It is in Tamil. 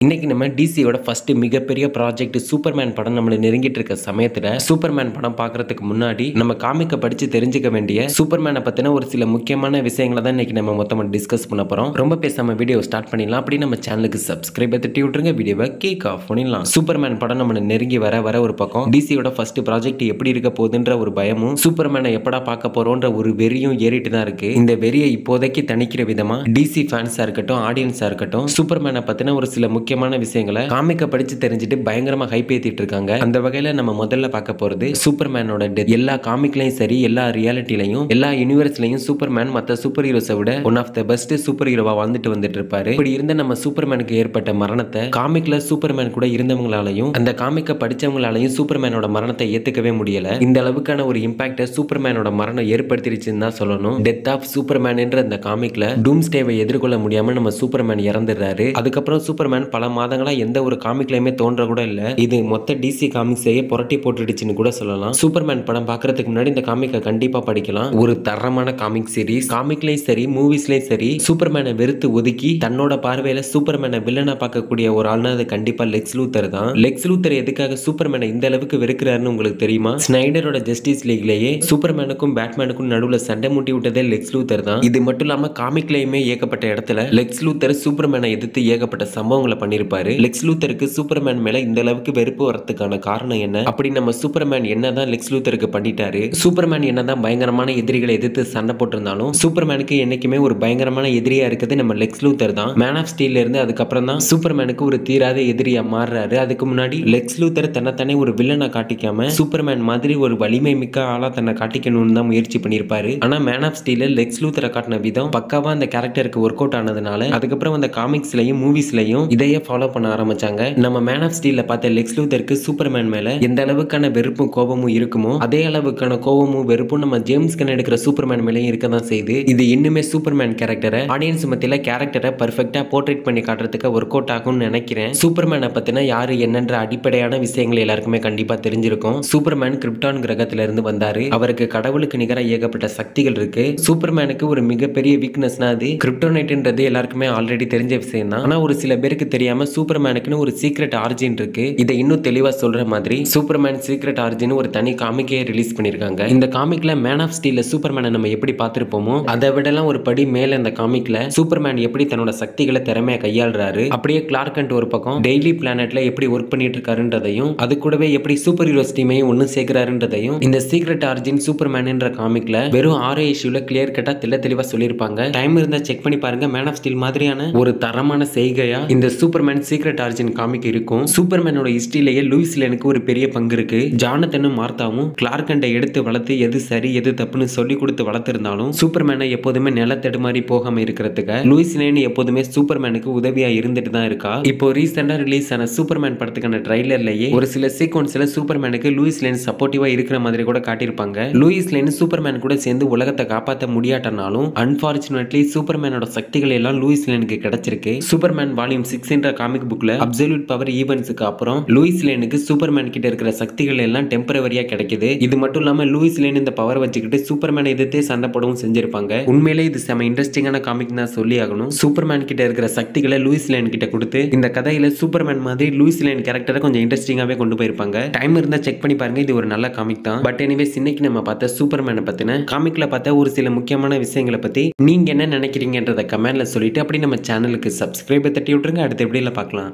இன்னைக்கு நம்ம டிசியோட ஃபர்ஸ்ட் மிகப்பெரிய ப்ராஜெக்ட் சூப்பர்மேன் படம் நம்மள நெருங்கிட்டு இருக்க சமயத்துல சூப்பர்மேன் படம் பார்க்கறதுக்கு முன்னாடி நம்ம காமிக்க படிச்சு தெரிஞ்சுக்க வேண்டிய சூப்பர்மேனை பத்தின ஒரு சில முக்கியமான விஷயங்களை தான் இன்னைக்கு நம்ம மொத்தமா டிஸ்கஸ் பண்ண போறோம். ரொம்ப பேசாம வீடியோ ஸ்டார்ட் பண்ணிடலாம். அப்படி நம்ம சேனலுக்கு சப்ஸ்கிரைப் தட்டி விட்டுருங்க, வீடியோவை கிக் ஆஃப் பண்ணிடலாம். சூப்பர்மேன் படம் நம்மள நெருங்கி வர ஒரு பக்கம் டிசியோட ஃபர்ஸ்ட் ப்ராஜெக்ட் எப்படி இருக்க போகுதுன்ற ஒரு பயமும் சூப்பர்மேனை எப்படா பார்க்க போறோம்ன்ற ஒரு வெறியும் ஏறிட்டு தான் இருக்கு. இந்த வெறியை இப்போதைக்கு தணிக்கிற விதமா டிசி ஃபேன்ஸா இருக்கட்டும், ஆடியன்ஸா இருக்கட்டும், சூப்பர்மேனை பத்தின ஒரு சில முக்கியமான விஷயங்களை காமிக்க படிச்சு தெரிஞ்சுட்டு பயங்கரமா ஹைப் ஏத்திட்டு இருக்காங்க. அந்த வகையில நம்ம முதல்ல பார்க்க போறது சூப்பர்மேனோட டெத். எல்லா காமிக்லயும் சரி, எல்லா ரியாலிட்டிலையும், எல்லா யூனிவர்ஸ்லயும் சூப்பர்மேன் மத்த சூப்பர் ஹீரோஸை விட one of the best super ஹீரோவா வந்துட்டு இருப்பாரு. இப்படி இருந்த நம்ம சூப்பர்மேனுக்கு ஏற்பட்ட மரணத்தை காமிக்ல சூப்பர்மேன் கூட இருந்தவங்களாலையும் அந்த காமிக்க படிச்சவங்களாலையும் சூப்பர்மேனோட மரணத்தை ஏத்துக்கவே முடியல. இந்த அளவுக்கான ஒரு இம்பாக்ட சூப்பர்மேனோட மரணம் ஏற்படுத்திருச்சுன்னு தான் சொல்லணும். டெத் ஆஃப் சூப்பர்மேன் என்ற அந்த காமிக்ல டூம்ஸ்டேவை எதிர்கொள்ள முடியாம நம்ம சூப்பர்மேன் இறந்துடுறாரு. அதுக்கப்புறம் சூப்பர்மேன் பல மாதங்களா எந்த ஒரு காமிக்லயுமே தோன்ற கூட இல்ல. இது மொத்த டிசி காமிக்ஸையே புரட்டி போட்டுடுச்சுன்னு கூட சொல்லலாம். சூப்பர்மேன் படம் பார்க்கறதுக்கு முன்னாடி இந்த காமிக்கை கண்டிப்பா படிக்கலாம். ஒரு தரமான காமிக் சீரிஸ். காமிக்லயும் சரி, மூவிஸ்லயும் சரி, சூப்பர்மேனை வெறுத்து ஒதுக்கி தன்னோட பார்வையில சூப்பர்மேனை வில்லனா பார்க்கக்கூடிய ஒரு ஆள்னா அது கண்டிப்பா லெக்ஸ் லூத்தர் தான். லெக்ஸ் லூத்தர் எதுக்காக சூப்பர்மேனை இந்த அளவுக்கு வெறுக்கிறாருன்னு உங்களுக்கு தெரியுமா? ஸ்னைடரோட ஜஸ்டிஸ் லீக்லயே சூப்பர்மேனுக்கும் பேட்மேனுக்கும் நடுவுல சண்டை மூட்டி விட்டதே லெக்ஸ் லூத்தர் தான். இது மட்டும் இல்லாம காமிக்லயுமே ஏகப்பட்ட இடத்துல லெக்ஸ் லூத்தர் சூப்பர்மேனை எதிர்த்து ஏகப்பட்ட சம்பவங்களை பண்ணிருப்பாரு. லெக்ஸ் லூத்தருக்கு சூப்பர்மேன் மேல இந்த அளவுக்கு வெறுப்பு வரதுக்கான காரணம் என்ன? அப்படி நம்ம சூப்பர்மேன் என்னதான் லெக்ஸ் லூத்தருக்கு பண்ணிட்டாரு? சூப்பர்மேன் என்னதான் பயங்கரமான எதிரிகளை எதிர்த்து சண்டை போட்டிருந்தாலும் சூப்பர்மேனுக்கு என்னைக்குமே ஒரு பயங்கரமான எதிரியா இருக்குது நம்ம லெக்ஸ் லூத்தர் தான். மேன் ஆஃப் ஸ்டீல்ல இருந்து அதுக்கப்புறம் தான் சூப்பர்மேனுக்கு ஒரு தீராத எதிரியா மாறுறாரு. அதுக்கு முன்னாடி லெக்ஸ் லூத்தர் தன்னைத்தானே ஒரு வில்லனா காட்டிக்காம சூப்பர்மேன் மாதிரி ஒரு வலிமை மிக்க ஆளா தன்னை காட்டிக்கணும்னு தான் முயற்சி பண்ணிருப்பாரு. ஆனா மேன் ஆஃப் ஸ்டீல்ல லெக்ஸ் லூத்தரை காட்டின விதம் பக்காவா அந்த கேரக்டருக்கு ஒர்க் அவுட் ஆனதுனால அதுக்கப்புறம் அந்த காமிக்ஸ்லயும் மூவிஸ்லயும் இதையே ஃபாலோ பண்ண ஆரம்பிச்சாங்க. நம்ம மேன் ஆஃப் ஸ்டீல்ல பார்த்த லெக்ஸ் லூத்தருக்கு சூப்பர்மேன் மேல எந்த அளவுக்கான வெறுப்பும் கோபமும் இருக்குமோ அதே அளவுக்கான கோபமும் வெறுப்பும் நம்ம ஜேம்ஸ் கன் எடுக்கிற சூப்பர்மேன் மேலேயும் இருக்க தான் செய்யுது. இது இன்னுமே சூப்பர்மேன் கேரக்டரை ஆடியன்ஸ் மத்தியில கேரக்டரை பர்ஃபெக்ட்டா போர்ட்ரேட் பண்ணி காட்டுறதுக்கு ஒர்க் அவுட் ஆகும்னு நினைக்கிறேன். சூப்பர்மேனை பத்தின யாரு என்னன்ற அடிப்படையான விஷயங்கள் எல்லாருக்குமே கண்டிப்பா தெரிஞ்சிருக்கும். சூப்பர்மேன் கிரிப்டான் கிரகத்தில இருந்து வந்தாரு. அவருக்கு கடவுளுக்கு நிகர ஏகப்பட்ட சக்திகள் இருக்கு. சூப்பர்மேனுக்கு ஒரு மிகப்பெரிய வீக்னஸ்னா அது கிரிப்டோனைட்ன்றது எல்லாருக்குமே ஆல்ரெடி தெரிஞ்ச விஷயம் தான். ஆனா ஒரு சில பேருக்கு தெரியாம சூப்பர்மேனுக்குன்னு ஒரு சீக்ரெட் ஆரிஜின் இருக்கு. இதை இன்னும் தெளிவா சொல்ற மாதிரி சூப்பர்மேன் சீக்ரெட் ஆரிஜின் ஒரு தனி காமிக்கே ரிலீஸ் பண்ணிருக்காங்க. இந்த காமிக்ல மேன் ஆஃப் ஸ்டீல்ல சூப்பர்மேனை நம்ம எப்படி பார்த்திருப்போமோ அதை விடலாம் ஒரு படி மேல இந்த காமிக்ல சூப்பர்மேன் எப்படி தன்னோட சக்திகளை திறமையா கையாளுறாரு, அப்படியே கிளார்க் கென்ட் ஒரு பக்கம் டெய்லி பிளானட்ல எப்படி ஒர்க் பண்ணிட்டு இருக்காருன்றதையும் அது கூடவே எப்படி சூப்பர் ஹீரோஸ் டீமையும் ஒன்னு சேர்க்கிறாருன்றதையும் இந்த சீக்ரெட் ஆரிஜின் சூப்பர்மேன் என்ற காமிக்ல வெறும் 6 இஷ்யூல கிளியர் கட்டா தெளிவா சொல்லியிருப்பாங்க. டைம் இருந்தா செக் பண்ணி பாருங்க. மேன் ஆஃப் ஸ்டீல் மாதிரியான ஒரு தரமான செய்கையா இந்த சூப்பர்மேன் சீக்ரெட் ஆரிஜின் காமிக் இருக்கும். சூப்பர்மேனோட ஹிஸ்டரியிலேயே லூயிஸ் லேனுக்கு ஒரு பெரிய பங்கு இருக்கு. ஜானத்தனும் மார்த்தாவும் கிளார்க் கென்ட்டை எடுத்து வளர்த்து எது சரி எது தப்புன்னு சொல்லி கொடுத்து வளர்த்திருந்தாலும் சூப்பர்மேனை எப்போதுமே நிலத்தடுமாறி போகாம இருக்கிறதுக்கு லூயிஸ் லேன் எப்போதுமே சூப்பர்மேனுக்கு உதவியா இருந்துட்டு தான் இருக்கா. இப்போ ரீசெண்டா ரிலீஸ் ஆன சூப்பர்மேன் படத்துக்கான ட்ரைலர்லயே ஒரு சில சீக்வன்ஸ்ல சூப்பர்மேனுக்கு லூயிஸ் லேன் சப்போர்ட்டிவா இருக்கிற மாதிரி கூட காட்டியிருப்பாங்க. லூயிஸ் லேன் சூப்பர்மேன் கூட சேர்ந்து உலகத்தை காப்பாற்ற முடியாட்டனாலும் அன்பார்ச்சுனேட்லி சூப்பர்மேனோட சக்திகள் எல்லாம் லூயிஸ் லேனுக்கு கிடைச்சிருக்கு. சூப்பர்மேன் வால்யூம் 6 என்ற காமிக் புக்ல அப்சல்யூட் பவர் ஈவென்ட்ஸ்க்கு அப்புறம் லூயிஸ் லேனுக்கு சூப்பர்மேன் கிட்ட இருக்கிற சக்திகள் எல்லாம் டெம்பரவரியா கிடைக்குது. இது மட்டும் இல்லாம லூயிஸ் லேன் இந்த பவர் வச்சுக்கிட்டு சூப்பர்மேனை எதிர்த்தே சண்டை போடவும் செஞ்சிருப்பாங்க. உண்மையிலே இது செம இன்ட்ரெஸ்டிங்கான காமிக் தான் சொல்லி ஆகணும். சூப்பர்மேன் கிட்ட இருக்கிற சக்திகளை லூயிஸ் லேன் கிட்ட கொடுத்து இந்த கதையில சூப்பர்மேன் மாதிரி லூயிஸ் லேன் கேரக்டரை கொஞ்சம் இன்ட்ரெஸ்டிங்காவே கொண்டு போயிருப்பாங்க. டைம் இருந்தா செக் பண்ணி பாருங்க. இது ஒரு நல்ல காமிக் தான். பட் எனிவேஸ் இன்னைக்கு நம்ம பார்த்த சூப்பர்மேனை பத்தின காமிக்ல பார்த்த ஒரு சில முக்கியமான விஷயங்களை பத்தி நீங்க என்ன நினைக்கிறீங்கன்றத கமெண்ட்ல சொல்லிட்டு அப்படி நம்ம சேனலுக்கு சப்ஸ்கிரைப் தட்டி விட்டுருங்க. அடுத்த வீடியோல பார்க்கலாம்.